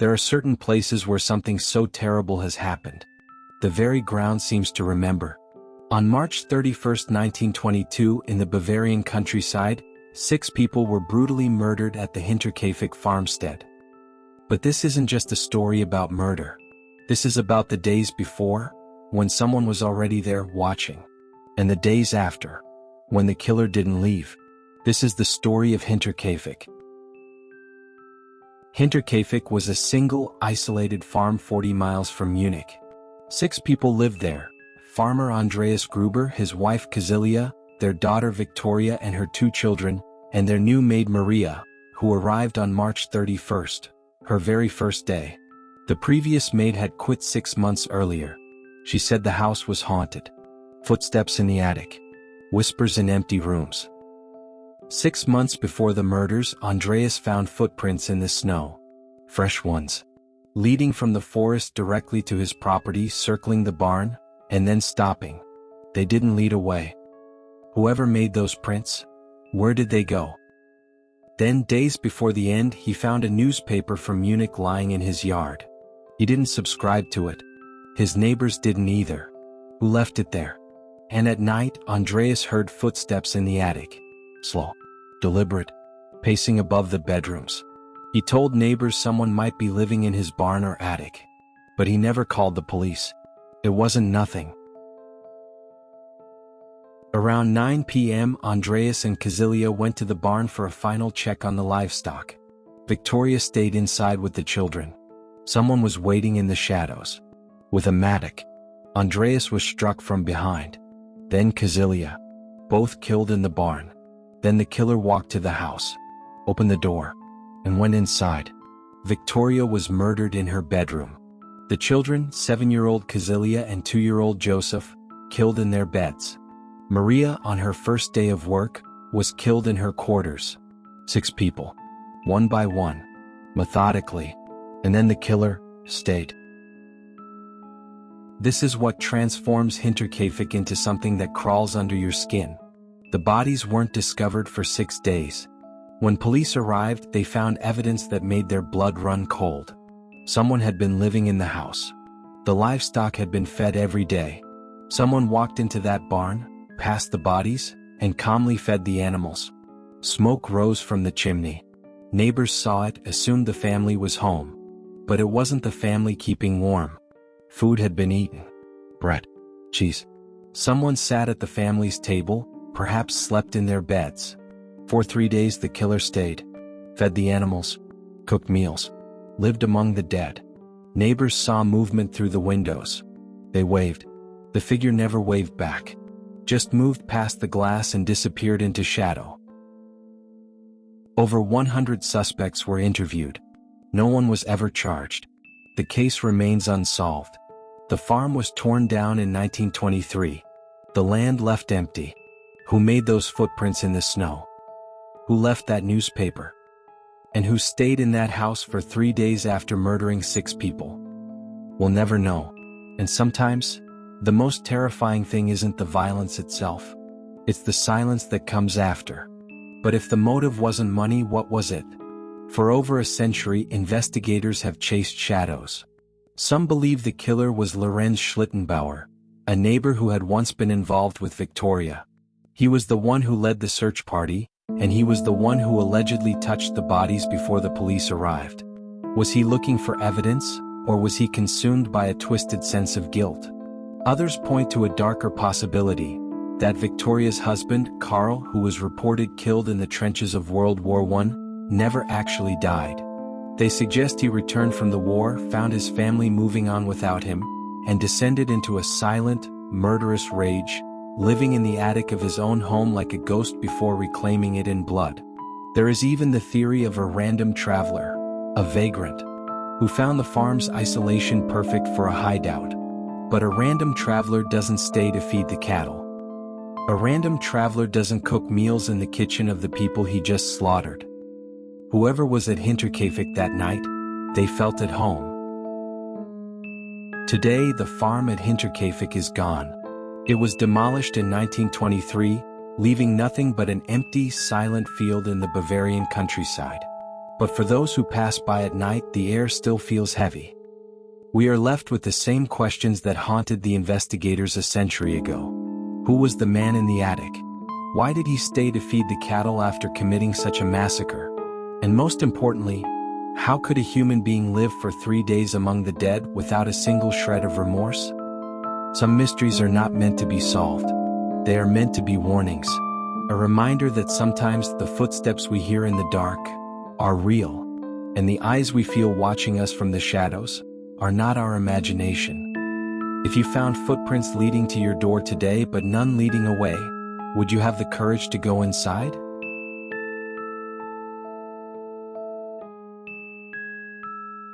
There are certain places where something so terrible has happened. The very ground seems to remember. On March 31, 1922, in the Bavarian countryside, 6 people were brutally murdered at the Hinterkaifeck farmstead. But this isn't just a story about murder. This is about the days before, when someone was already there watching. And the days after, when the killer didn't leave. This is the story of Hinterkaifeck. Hinterkaifeck was a single, isolated farm 40 miles from Munich. 6 people lived there: farmer Andreas Gruber, his wife Kazilia, their daughter Victoria and her 2 children, and their new maid Maria, who arrived on March 31st, her very first day. The previous maid had quit 6 months earlier. She said the house was haunted. Footsteps in the attic. Whispers in empty rooms. 6 months before the murders, Andreas found footprints in the snow. Fresh ones. Leading from the forest directly to his property, circling the barn, and then stopping. They didn't lead away. Whoever made those prints? Where did they go? Then, days before the end, he found a newspaper from Munich lying in his yard. He didn't subscribe to it. His neighbors didn't either. Who left it there? And at night, Andreas heard footsteps in the attic. Slow. Deliberate. Pacing above the bedrooms. He told neighbors someone might be living in his barn or attic. But he never called the police. It wasn't nothing. Around 9 p.m., Andreas and Kazilia went to the barn for a final check on the livestock. Victoria stayed inside with the children. Someone was waiting in the shadows. With a mattock. Andreas was struck from behind. Then Kazilia. Both killed in the barn. Then the killer walked to the house, opened the door, and went inside. Victoria was murdered in her bedroom. The children, 7-year-old Kazilia and 2-year-old Joseph, killed in their beds. Maria, on her first day of work, was killed in her quarters. 6 people. One by one. Methodically. And then the killer stayed. This is what transforms Hinterkaifeck into something that crawls under your skin. The bodies weren't discovered for 6 days. When police arrived, they found evidence that made their blood run cold. Someone had been living in the house. The livestock had been fed every day. Someone walked into that barn, past the bodies, and calmly fed the animals. Smoke rose from the chimney. Neighbors saw it, assumed the family was home. But it wasn't the family keeping warm. Food had been eaten. Bread. Cheese. Someone sat at the family's table, perhaps slept in their beds. For 3 days the killer stayed. Fed the animals. Cooked meals. Lived among the dead. Neighbors saw movement through the windows. They waved. The figure never waved back. Just moved past the glass and disappeared into shadow. Over 100 suspects were interviewed. No one was ever charged. The case remains unsolved. The farm was torn down in 1923. The land left empty. Who made those footprints in the snow? Who left that newspaper? And who stayed in that house for 3 days after murdering 6 people? We'll never know. And sometimes, the most terrifying thing isn't the violence itself. It's the silence that comes after. But if the motive wasn't money, what was it? For over a century, investigators have chased shadows. Some believe the killer was Lorenz Schlittenbauer, a neighbor who had once been involved with Victoria. He was the one who led the search party, and he was the one who allegedly touched the bodies before the police arrived. Was he looking for evidence, or was he consumed by a twisted sense of guilt? Others point to a darker possibility, that Victoria's husband, Karl, who was reported killed in the trenches of World War I, never actually died. They suggest he returned from the war, found his family moving on without him, and descended into a silent, murderous rage, living in the attic of his own home like a ghost before reclaiming it in blood. There is even the theory of a random traveler, a vagrant, who found the farm's isolation perfect for a hideout. But a random traveler doesn't stay to feed the cattle. A random traveler doesn't cook meals in the kitchen of the people he just slaughtered. Whoever was at Hinterkaifeck that night, they felt at home. Today, the farm at Hinterkaifeck is gone. It was demolished in 1923, leaving nothing but an empty, silent field in the Bavarian countryside. But for those who pass by at night, the air still feels heavy. We are left with the same questions that haunted the investigators a century ago. Who was the man in the attic? Why did he stay to feed the cattle after committing such a massacre? And most importantly, how could a human being live for 3 days among the dead without a single shred of remorse? Some mysteries are not meant to be solved. They are meant to be warnings. A reminder that sometimes the footsteps we hear in the dark are real, and the eyes we feel watching us from the shadows are not our imagination. If you found footprints leading to your door today but none leading away, would you have the courage to go inside?